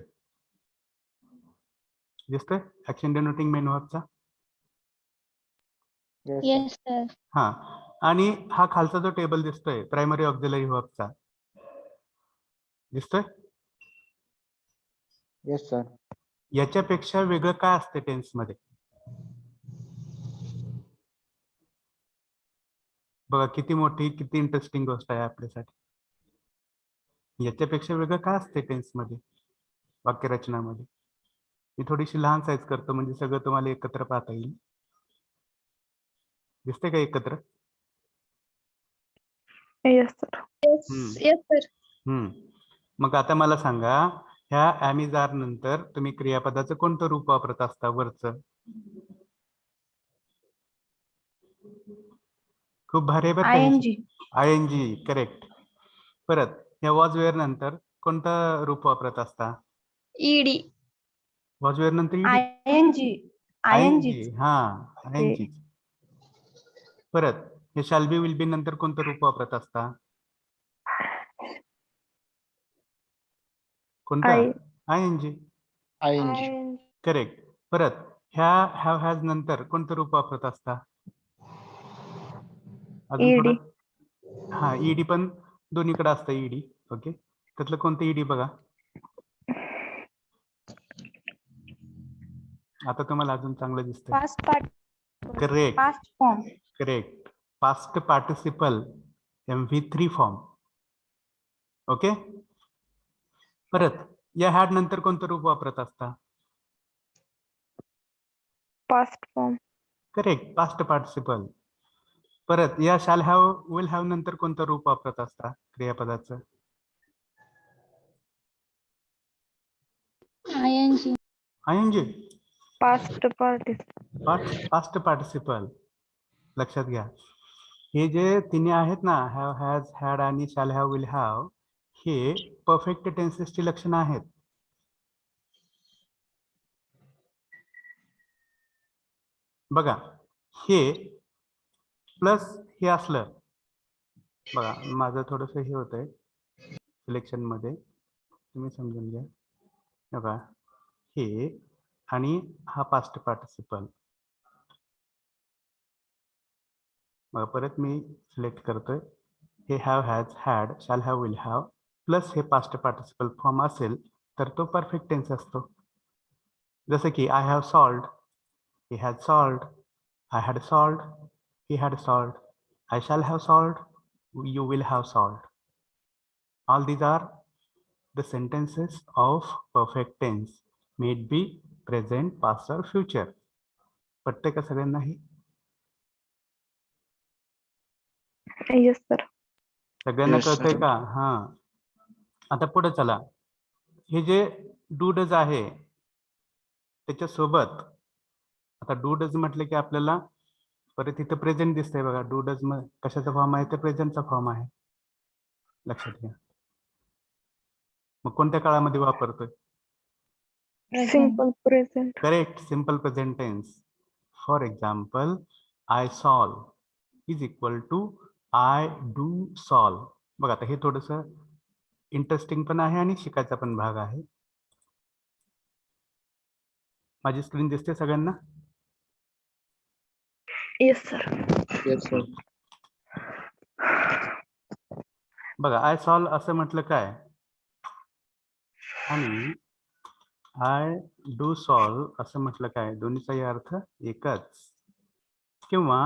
ऍक्शन डिनोटिंग मेन वर्बचा. Yes, sir. Yes, sir. हा, आणि हा खालचा जो टेबल दिसतोय प्रायमरी ऑक्झिलरी वर्बचा दिसतोय. Yes, sir. याच्यापेक्षा वेगळं काय असते टेन्स मध्ये? बघा किती मोठी, किती इंटरेस्टिंग गोष्ट आहे आपल्यासाठी. याच्यापेक्षा वेगळं काय असते टेन्स मध्ये, वाक्यरचनामध्ये? मी थोडीशी लहान साईज करतो म्हणजे सगळं तुम्हाला एकत्र पाहता येईल. दिसते का एकत्र? Yes, sir. हम्म. Yes, sir. मग आता मला सांगा, ह्या ॲमिजार नंतर तुम्ही क्रियापदाचं कोणतं रूप वापरत असता वरचं? खूप भारी आहे बरं का हे. ING correct. परत या वॉज वेअर नंतर कोणतं रूप वापरत असता? ED. वॉज वेअर नंतर ING. ING. हा, ING. परत हे शॅल बी विल बी नंतर कोणतं रूप वापरत असता? कोणतं? ING. ING. करेक्ट. परत ह्या हॅव हॅज नंतर कोणतं रूप वापरत असता? अजून ED. थोडं. हा, ईडी पण दोन्हीकडे असतं ईडी. ओके, त्यातलं कोणतं ईडी बघा. आता तुम्हाला अजून चांगलं दिसतंय. Past part. Correct. Past form. Correct. Past participle MV3 form. Okay. परत या हॅड नंतर कोणतं रूप वापरत असता? Past form. Correct, past participle. परत या शॅल हॅव विल हॅव नंतर कोणतं रूप वापरत असता क्रियापदाचं? ING. ING. Past participle. Past participle. लक्षात घ्या, हे जे तिन्ही आहेत ना, हॅव हॅज हॅड आणि शॅल हॅव विल हॅव, हे परफेक्ट टेन्सेसची लक्षणं आहेत. बघा, हे प्लस हे असलं, बघा माझं थोडंसं हे होतंय सिलेक्शन मध्ये, तुम्ही समजून घ्या. बघा, हे आणि हा पास्ट पार्टिसिपल. मग परत मी सिलेक्ट करतोय, हे have has had shall have will have plus हे पास्ट पार्टिसिपल फॉर्म असेल तर तो परफेक्ट टेन्स असतो. जसं की I have solved, he had solved, I had solved, he had solved, I shall have solved, you will have solved. All these are the sentences of perfect tense, may it be present, past or future. पटतंय का सगळ्यांनाही? Yes, sir. सगळ्यांना Yes, कळतंय sir. का? हा, आता पुढे चला. हे जे डू डज आहे त्याच्यासोबत आता डू डज म्हटलं की आपल्याला परत इथं प्रेझेंट दिसतंय बघा. डू डज कशाचा फॉर्म आहे? तर प्रेझेंटचा फॉर्म आहे. लक्षात घ्या. मग कोणत्या काळामध्ये वापरतोय? Simple present. Correct, simple present tense. For example, I solve is equal to I do solve. बघा, आता हे थोडंसं इंटरेस्टिंग पण आहे आणि शिकायचा पण भाग आहे. माझी स्क्रीन दिसते सगळ्यांना? Yes, sir. Yes, sir. बघा, आय सॉल्व असं म्हटलं काय आणि आय डू सॉल्व असं म्हटलं काय, दोन्हीचाही अर्थ एकच. किंवा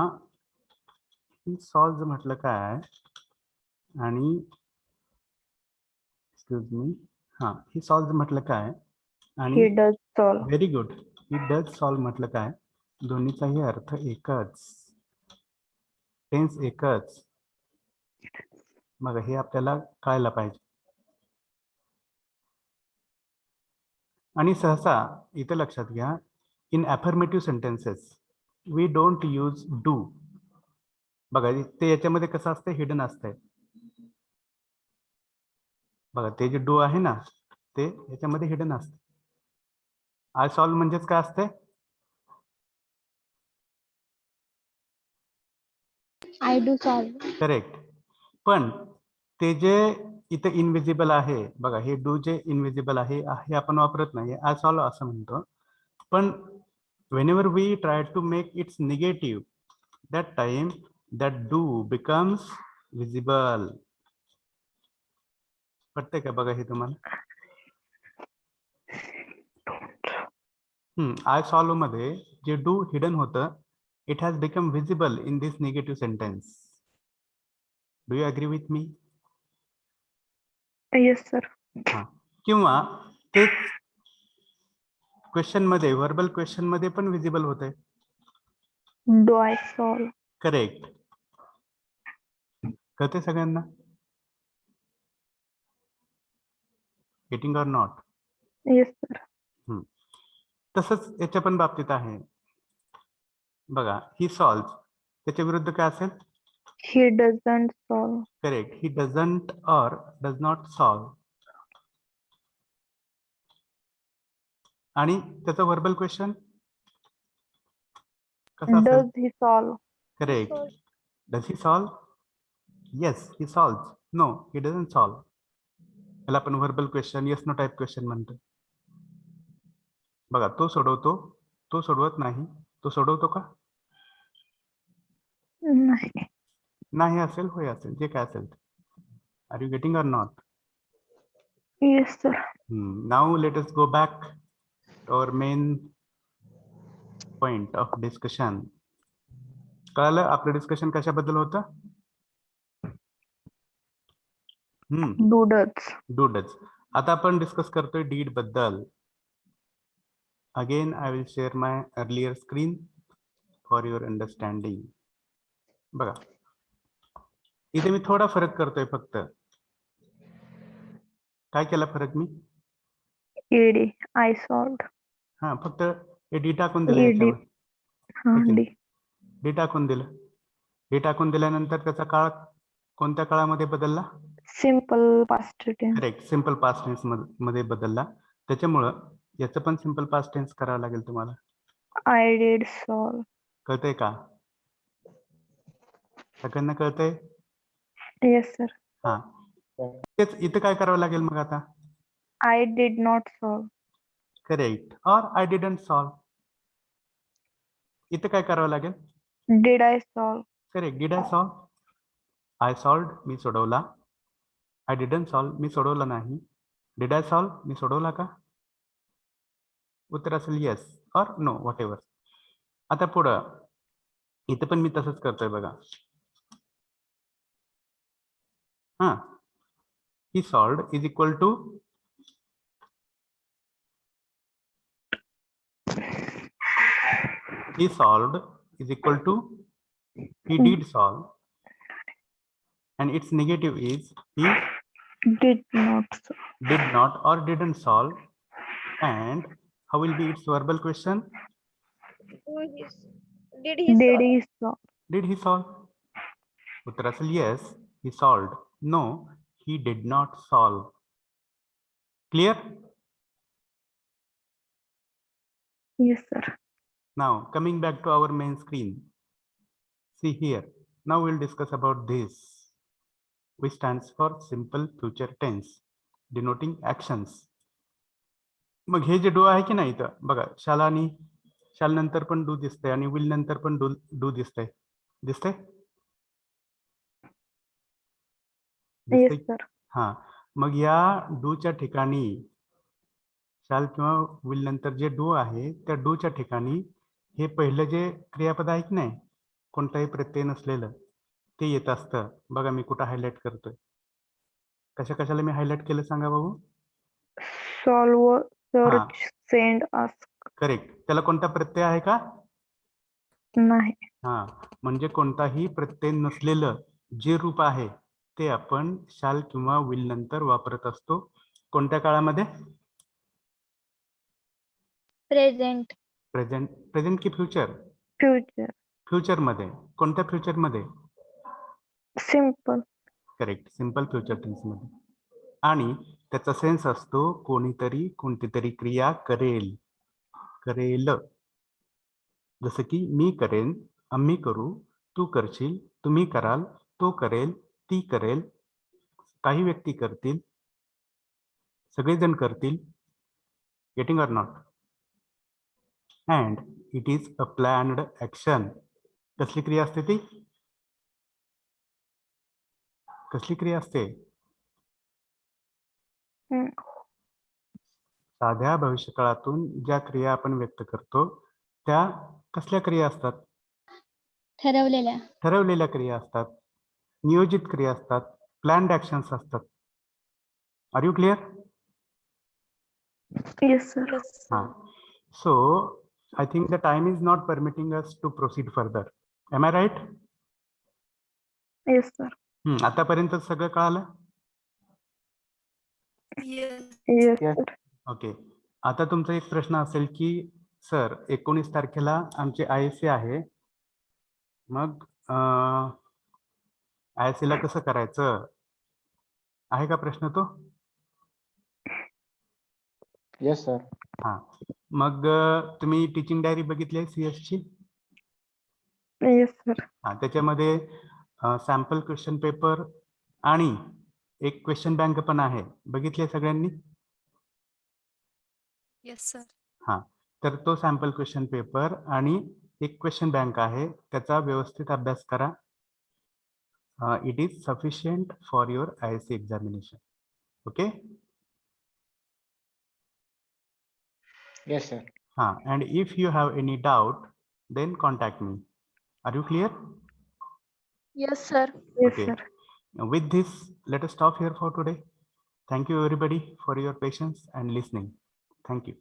ही सॉल्व म्हटलं काय आणि एक्सक्यूज मी, हा, ही सॉल्व म्हटलं काय आणि He does solve. Very good, he does solve म्हटलं काय, दोन्हीचाही अर्थ एकच, टेन्स एकच. मग हे आपल्याला कळायला पाहिजे. आणि सहसा इथं लक्षात घ्या, in affirmative sentences we don't use do. बघा, ते याच्यामध्ये कसं असतं, हिडन असतंय. बघा, ते जे डू आहे ना, ते याच्यामध्ये हिडन असते. आय सॉल्व म्हणजेच काय असते? I do solve. करेक्ट. पण ते जे इथं इनविजिबल आहे, बघा, हे डू जे इनविजिबल आहे हे आपण वापरत नाही, आय सॉल्व असं म्हणतो. पण whenever we try to make its negative, that time that do becomes visible. पटतंय का बघा हे तुम्हाला? आय सॉल्व मध्ये जे डू हिडन होतं, it has become visible in this negative sentence. Do you agree with me? Yes, sir. हा किंवा तेच क्वेश्चन मध्ये व्हर्बल क्वेश्चन मध्ये पण विजिबल होत आहे. Do I solve? करेक्ट. कळते सगळ्यांना? Getting or not? Yes, sir. तसंच याच्या पण बाबतीत आहे बघा. ही सॉल्व त्याच्या विरुद्ध काय असेल? He doesn't solve. Correct. He doesn't or does not solve. आणि त्याचा व्हर्बल क्वेश्चन कसा असेल? Does he solve? Correct. Does he solve? Yes he solve. No he doesn't solve. याला आपण verbal question yes no type question म्हणतो. बघा तो सोडवतो, तो सोडवत नाही. तो सोडवतो का? नाही. नाही असेल, होय असेल, जे काय असेल. Are you getting or not? Yes, sir. Now let us go back to our main point of discussion. कळलं आपलं डिस्कशन कशाबद्दल होतं? Do does. डूडच. आता आपण डिस्कस करतोय डीड बद्दल. Again I will share my earlier screen for your understanding. बघा इथे मी थोडा फरक करतोय फक्त. काय केला फरक मी? ED. I solved. हा फक्त हे डी टाकून दिलं ED. याच्यावर. हाँ, ठीक आहे. D. डी टाकून दिलं. डी टाकून दिल्यानंतर त्याचा काळ कोणत्या काळामध्ये बदलला? Simple past tense. Correct. Simple past tense मध्ये बदलला. त्याच्यामुळं याचं पण सिंपल पास्ट टेन्स करावं लागेल तुम्हाला. I did solve. कळतंय का? सगळ्यांना कळतंय? Yes, sir. हा तेच इथं काय करावं लागेल मग आता? I did not solve. Correct. Or I didn't solve. इथं काय करावं लागेल? Did I solve? Correct. Did I solve? I solve मी सोडवला. आय डिडंट सॉल्व मी सोडवला नाही. डिड आय सॉल्व मी सोडवला का? उत्तर असेल yes or no whatever. आता पुढं इथं पण मी तसंच करतोय बघा. हा he solved is equal to he solved is equal to he did solve, and its negative is he Did not solve. did not or didn't solve. And how will be its verbal question? Did he solve? Did he solve? उत्तर असेल yes he solved. No he did not solve. Clear? Yes, sir. Now coming back to our main screen. See here. Now we'll discuss about this, which stands for simple future tense denoting actions. मग हे जे do आहे की नाही तर बघा शाल आणि शाल नंतर पण डू दिसतंय आणि विल नंतर पण डू दिसतंय. दिसतंय? Yes, दिसतंय? sir. हा मग या डूच्या ठिकाणी शाल किंवा विल नंतर जे डू आहे त्या डूच्या ठिकाणी हे पहिलं जे क्रियापद आहे की नाही कोणताही प्रत्यय नसलेलं ते येत असतं. बघा मी कुठं हायलाइट करतोय. कशा कशाला मी हायलाइट केलं सांगा बघू. Solve, search, send, ask. Correct. त्याला कोणता प्रत्यय आहे का? नाही. हा म्हणजे कोणताही प्रत्यय नसलेलं जे रूप आहे ते आपण शाल किंवा विल नंतर वापरत असतो. कोणत्या काळामध्ये? present, present. प्रेझेंट की फ्युचर? Future. फ्युचर मध्ये. कोणत्या फ्युचर मध्ये? Simple. Correct. Simple future tense मध्ये. आणि त्याचा सेन्स असतो कोणीतरी कोणतीतरी क्रिया करेल. करेल. जसं की मी करेन, आम्ही करू, तू करशील, तुम्ही कराल, तो करेल, ती करेल, काही व्यक्ती करतील, सगळेजण करतील. Getting or not? And it is a planned action. कसली क्रिया असते ती? कसली क्रिया असते? हम्म. साध्या भविष्यकाळातून ज्या क्रिया आपण व्यक्त करतो त्या कसल्या क्रिया असतात? ठरवलेल्या. ठरवलेल्या क्रिया असतात, नियोजित क्रिया असतात, प्लॅन्ड ऍक्शन्स असतात. Are you clear? Yes, sir. So I think the time is not permitting us to proceed further. Am I right? Yes, sir. आतापर्यंत सगळं कळालं? Yes. Yes, Yes. sir. Okay. आता तुमचा एक प्रश्न असेल की सर 19 तारखेला आमचे ISA आहे, मग ISA ला कसं करायचं आहे का प्रश्न तो? Yes, sir. हा, मग तुम्ही टीचिंग डायरी बघितली आहे CS ची? Yes, sir. हा, त्याच्यामध्ये सॅम्पल क्वेश्चन पेपर आणि एक क्वेश्चन बँक पण आहे, बघितले सगळ्यांनी? Yes, sir. हा, तर तो सॅम्पल क्वेश्चन पेपर आणि एक क्वेश्चन बँक आहे, त्याचा व्यवस्थित अभ्यास करा. It is sufficient for your ISA examination. Okay. Yes, sir. हा, and if you have any doubt, then contact me. Are you clear? Yes, sir. Yes, Okay. sir. With this, let us stop here for today. Thank you everybody for your patience and listening. Thank you.